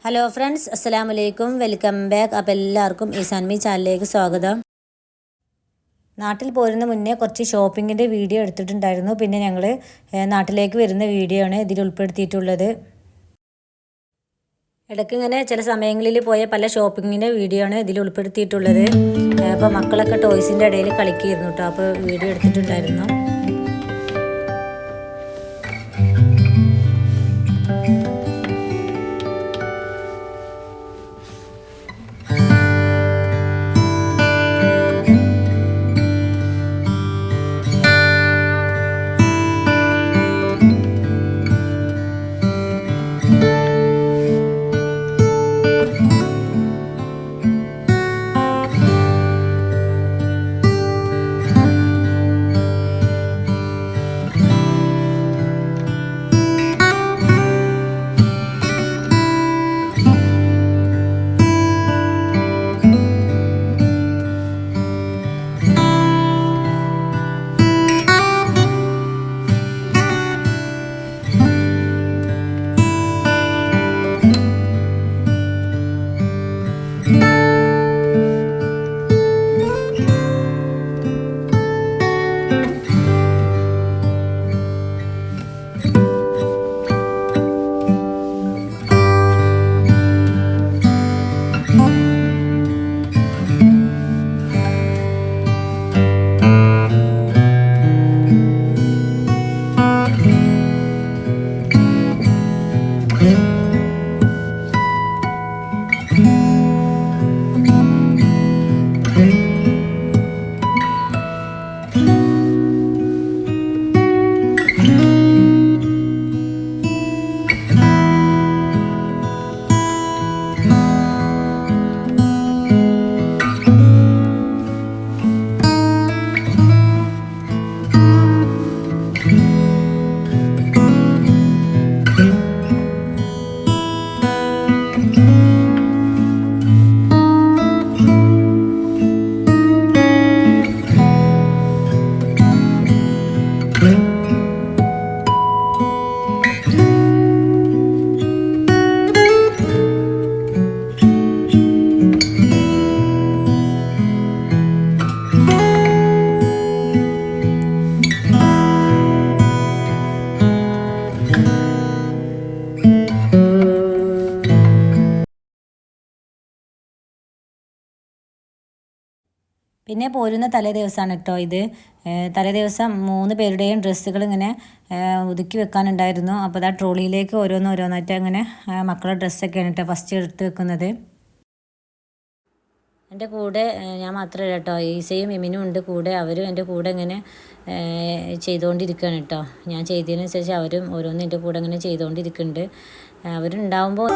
Hello friends, അസ്സലാമു അലൈക്കും. Welcome back. അപ്പോൾ എല്ലാവർക്കും ഈസാൻമി ചാനലിലേക്ക് സ്വാഗതം. നാട്ടിൽ പോരുന്ന മുന്നേ കുറച്ച് ഷോപ്പിങ്ങിൻ്റെ വീഡിയോ എടുത്തിട്ടുണ്ടായിരുന്നു. പിന്നെ ഞങ്ങൾ നാട്ടിലേക്ക് വരുന്ന വീഡിയോ ആണ് ഇതിൽ ഉൾപ്പെടുത്തിയിട്ടുള്ളത്. ഇടയ്ക്ക് ഇങ്ങനെ ചില സമയങ്ങളിൽ പോയ പല ഷോപ്പിങ്ങിൻ്റെ വീഡിയോ ആണ് ഇതിൽ ഉൾപ്പെടുത്തിയിട്ടുള്ളത്. അപ്പോൾ മക്കളൊക്കെ ടോയ്സിൻ്റെ ഇടയിൽ കളിക്കുകയായിരുന്നു കേട്ടോ. അപ്പോൾ വീഡിയോ എടുത്തിട്ടുണ്ടായിരുന്നു. പിന്നെ പോരുന്ന തലേ ദിവസമാണ് കേട്ടോ ഇത്. തലേ ദിവസം 3 പേരുടെയും ഡ്രസ്സുകൾ ഇങ്ങനെ ഒതുക്കി വെക്കാനുണ്ടായിരുന്നു. അപ്പോൾ ആ ട്രോളിയിലേക്ക് ഓരോന്നായിട്ട് അങ്ങനെ മക്കളുടെ ഡ്രസ്സൊക്കെയാണ് കേട്ടോ ഫസ്റ്റ് എടുത്ത് വെക്കുന്നത്. എൻ്റെ കൂടെ ഞാൻ മാത്രമല്ല കേട്ടോ, ഈസയും ഇമിനും ഉണ്ട് കൂടെ. അവരും എൻ്റെ കൂടെ ഇങ്ങനെ ചെയ്തുകൊണ്ടിരിക്കുകയാണ് കേട്ടോ. ഞാൻ ചെയ്തതിനനുസരിച്ച് അവരും ഓരോന്നും എൻ്റെ കൂടെ ഇങ്ങനെ ചെയ്തുകൊണ്ടിരിക്കുന്നുണ്ട്. അവരുണ്ടാവുമ്പോൾ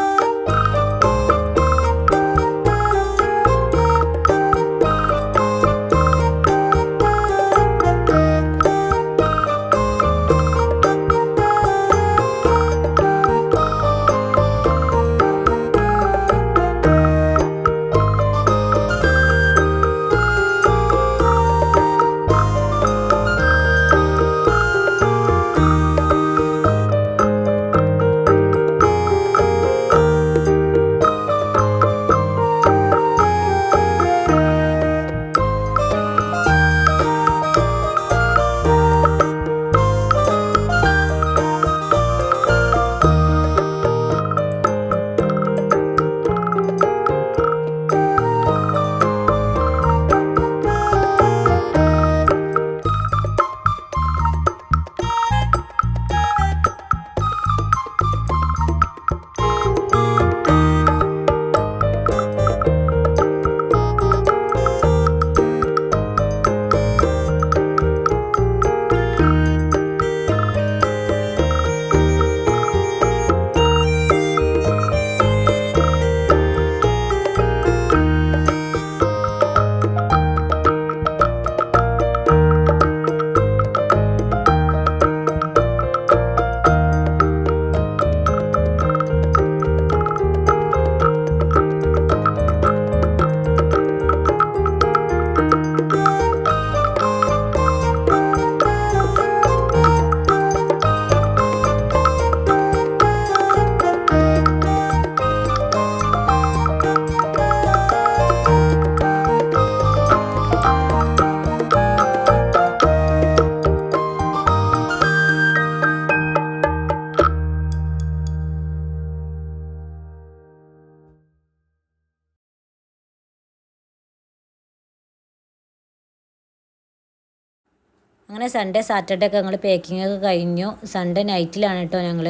അങ്ങനെ സൺഡേ സാറ്റർഡേ ഒക്കെ ഞങ്ങൾ പാക്കിംഗ് ഒക്കെ കഴിഞ്ഞു. സൺഡേ നൈറ്റിലാണ് കേട്ടോ ഞങ്ങൾ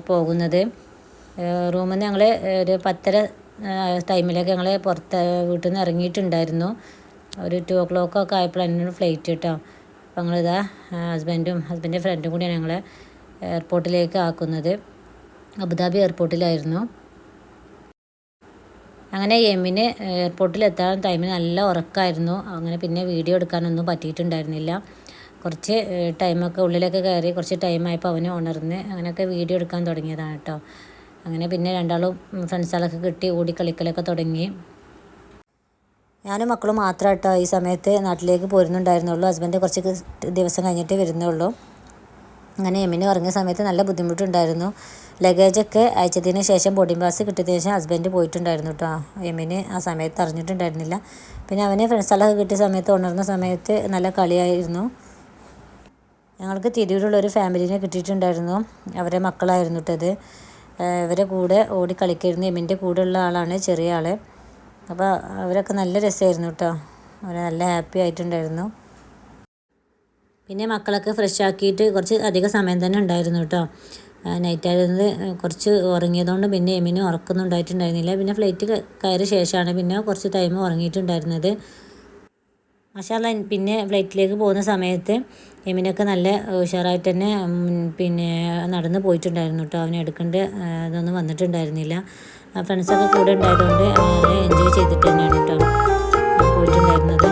പോകുന്നത്. റൂമിൽ നിന്ന് ഞങ്ങൾ ഒരു 10:30 ടൈമിലൊക്കെ ഞങ്ങൾ പുറത്ത് വീട്ടിൽ നിന്ന് ഇറങ്ങിയിട്ടുണ്ടായിരുന്നു. ഒരു 2 o'clock ഒക്കെ ആയപ്പോഴാണ് ഫ്ലൈറ്റ് കേട്ടോ. അപ്പോൾ ഞങ്ങളിതാ ഹസ്ബൻഡിൻ്റെ ഫ്രണ്ടും കൂടിയാണ് ഞങ്ങളെ എയർപോർട്ടിലേക്ക് ആക്കുന്നത്. അബുദാബി എയർപോർട്ടിലായിരുന്നു. അങ്ങനെ യെമിന് എയർപോർട്ടിലെത്താൻ ടൈമിന് നല്ല ഉറക്കമായിരുന്നു. അങ്ങനെ പിന്നെ വീഡിയോ എടുക്കാനൊന്നും പറ്റിയിട്ടുണ്ടായിരുന്നില്ല. കുറച്ച് ടൈമൊക്കെ ഉള്ളിലൊക്കെ കയറി കുറച്ച് ടൈമായപ്പോൾ അവന് ഉണർന്ന് അങ്ങനെയൊക്കെ വീഡിയോ എടുക്കാൻ തുടങ്ങിയതാണ് കേട്ടോ. അങ്ങനെ പിന്നെ രണ്ടാളും ഫ്രണ്ട്സുകളൊക്കെ കിട്ടി ഓടി കളിക്കലൊക്കെ തുടങ്ങി. ഞാനും മക്കളും മാത്രം കേട്ടോ ഈ സമയത്ത് നാട്ടിലേക്ക് പോരുന്നുണ്ടായിരുന്നുള്ളൂ. ഹസ്ബൻഡ് കുറച്ച് ദിവസം കഴിഞ്ഞിട്ട് വരുന്നുള്ളൂ. അങ്ങനെ യെമിന് ഉറങ്ങിയ സമയത്ത് നല്ല ബുദ്ധിമുട്ടുണ്ടായിരുന്നു. ലഗേജൊക്കെ അയച്ചതിന് ശേഷം ബോർഡിംഗ് പാസ് കിട്ടിയതിന് ശേഷം ഹസ്ബൻഡ് പോയിട്ടുണ്ടായിരുന്നു കേട്ടോ. യെമിന് ആ സമയത്ത് അറിഞ്ഞിട്ടുണ്ടായിരുന്നില്ല. പിന്നെ അവന് ഫ്രണ്ട്സുകളൊക്കെ കിട്ടിയ സമയത്ത് ഉണർന്ന സമയത്ത് നല്ല കളിയായിരുന്നു. ഞങ്ങൾക്ക് തിരൂരുള്ളൊരു ഫാമിലിനെ കിട്ടിയിട്ടുണ്ടായിരുന്നു. അവരെ മക്കളായിരുന്നു കേട്ടത്. ഇവരെ കൂടെ ഓടി കളിക്കായിരുന്നു. യെമിൻ്റെ കൂടെ ഉള്ള ആളാണ് ചെറിയ ആൾ. അപ്പോൾ അവരൊക്കെ നല്ല രസമായിരുന്നു കേട്ടോ. അവർ നല്ല ഹാപ്പി ആയിട്ടുണ്ടായിരുന്നു. പിന്നെ മക്കളൊക്കെ ഫ്രഷ് ആക്കിയിട്ട് കുറച്ച് അധികം സമയം തന്നെ ഉണ്ടായിരുന്നു കേട്ടോ. നൈറ്റ് ആയിരുന്നത് കുറച്ച് ഉറങ്ങിയതുകൊണ്ട് പിന്നെ യെമിന് ഉറക്കൊന്നും ഉണ്ടായിട്ടുണ്ടായിരുന്നില്ല. പിന്നെ ഫ്ലൈറ്റ് കയറിയ ശേഷമാണ് പിന്നെ കുറച്ച് ടൈം ഉറങ്ങിയിട്ടുണ്ടായിരുന്നത്. മാഷാഅല്ലാ പിന്നെ ഫ്ലൈറ്റിലേക്ക് പോകുന്ന സമയത്ത് യെമിനൊക്കെ നല്ല ഉഷാറായിട്ട് തന്നെ പിന്നെ നടന്ന് പോയിട്ടുണ്ടായിരുന്നു കേട്ടോ. അവന് എടുക്കേണ്ട ഇതൊന്നും വന്നിട്ടുണ്ടായിരുന്നില്ല. ഫ്രണ്ട്സൊക്കെ കൂടെ ഉണ്ടായതുകൊണ്ട് നല്ല എൻജോയ് ചെയ്തിട്ട് തന്നെയാണ് കേട്ടോ പോയിട്ടുണ്ടായിരുന്നത്.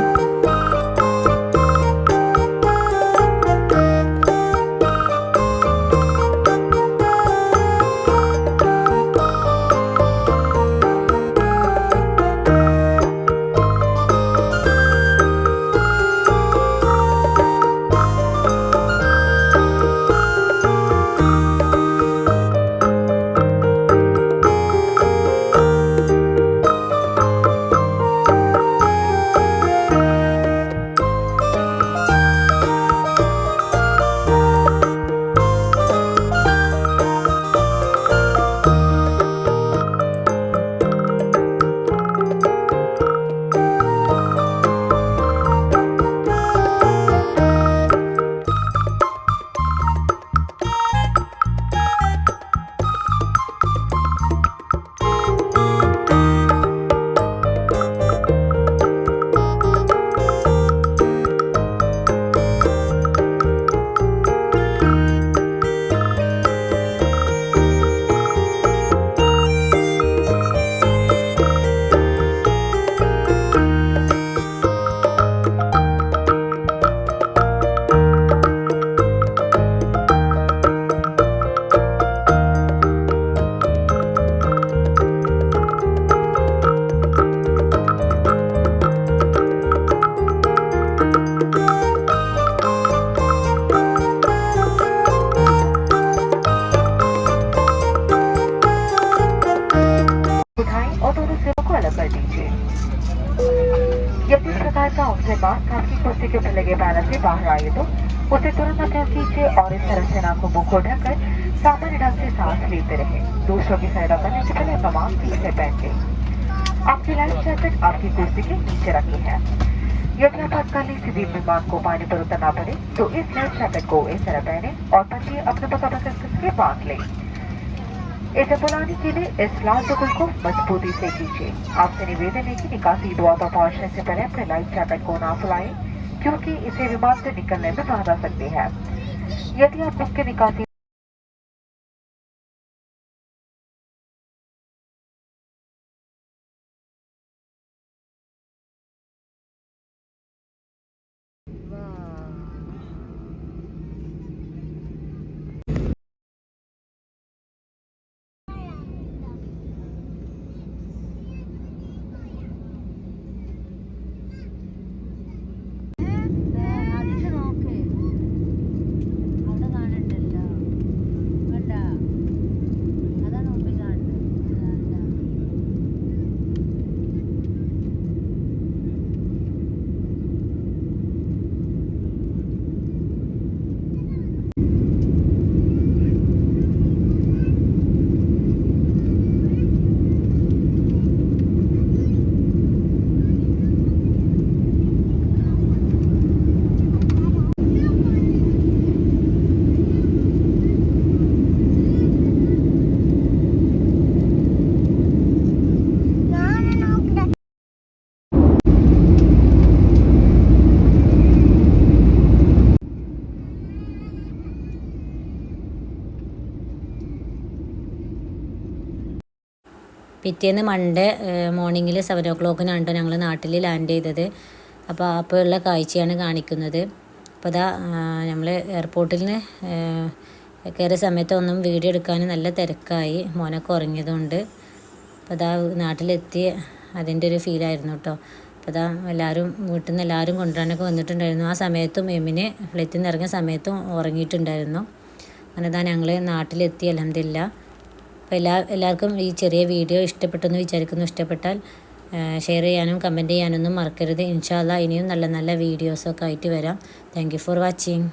यदि इस प्रकार का आपसे बात आपकी कुर्सी के ऊपर लगे बैनर से बाहर आए तो उसे तुरंत हटा कीजिए और इस तरह से नाक को मुंह को ढककर सामान्य ढंग से सांस लेते रहे। दूसरों की सहायता करने से पहले तमाम चीजें पहन ले। आपकी लाइफ जैकेट आपकी कुर्सी के नीचे रखी है। यदि आपातकालीन स्थिति में विमान को पानी पर उतरना पड़े तो इस लाइफ जैकेट को इस तरह पहने और पट्टी अपने पकड़ के बांध ले। इसे बुलाने के लिए इस लाल टुकड़ को मजबूती से खींचे। आपसे निवेदन है कि निकासी द्वार पर पहुंचने से पहले अपने लाइफ जैकेट को ना फुलाएं, क्योंकि इसे विमान से निकलने में बाधा सकती है। यदि आप मुख्य निकासी പിറ്റേന്ന് മൺഡേ മോർണിംഗിൽ 7 o'clock ഞങ്ങൾ നാട്ടിൽ ലാൻഡ് ചെയ്തത്. അപ്പോൾ ഉള്ള കാഴ്ചയാണ് കാണിക്കുന്നത്. അപ്പോൾ അതാ നമ്മൾ എയർപോർട്ടിൽ നിന്ന് കയറിയ സമയത്ത് ഒന്നും വീഡിയോ എടുക്കാൻ നല്ല തിരക്കായി, മോനൊക്കെ ഉറങ്ങിയതുകൊണ്ട്. അപ്പോൾ അതാ നാട്ടിലെത്തി അതിൻ്റെ ഒരു ഫീലായിരുന്നു കേട്ടോ. അപ്പോൾ അതാ എല്ലാവരും വീട്ടിൽ നിന്ന് എല്ലാവരും കൊണ്ടുവരാനൊക്കെ വന്നിട്ടുണ്ടായിരുന്നു. ആ സമയത്തും എമ്മിനെ ഫ്ലൈറ്റിൽ നിന്ന് ഇറങ്ങിയ സമയത്തും ഉറങ്ങിയിട്ടുണ്ടായിരുന്നു. അങ്ങനെ ഇതാ ഞങ്ങൾ നാട്ടിലെത്തി അൽഹംദുലില്ലാ. അപ്പോൾ എല്ലാവർക്കും ഈ ചെറിയ വീഡിയോ ഇഷ്ടപ്പെട്ടെന്ന് വിചാരിക്കുന്നു. ഇഷ്ടപ്പെട്ടാൽ ഷെയർ ചെയ്യാനും കമൻറ്റ് ചെയ്യാനൊന്നും മറക്കരുത്. ഇൻഷാ അല്ലാഹ് ഇനിയും നല്ല നല്ല വീഡിയോസൊക്കെ ആയിട്ട് വരാം. Thank you for watching.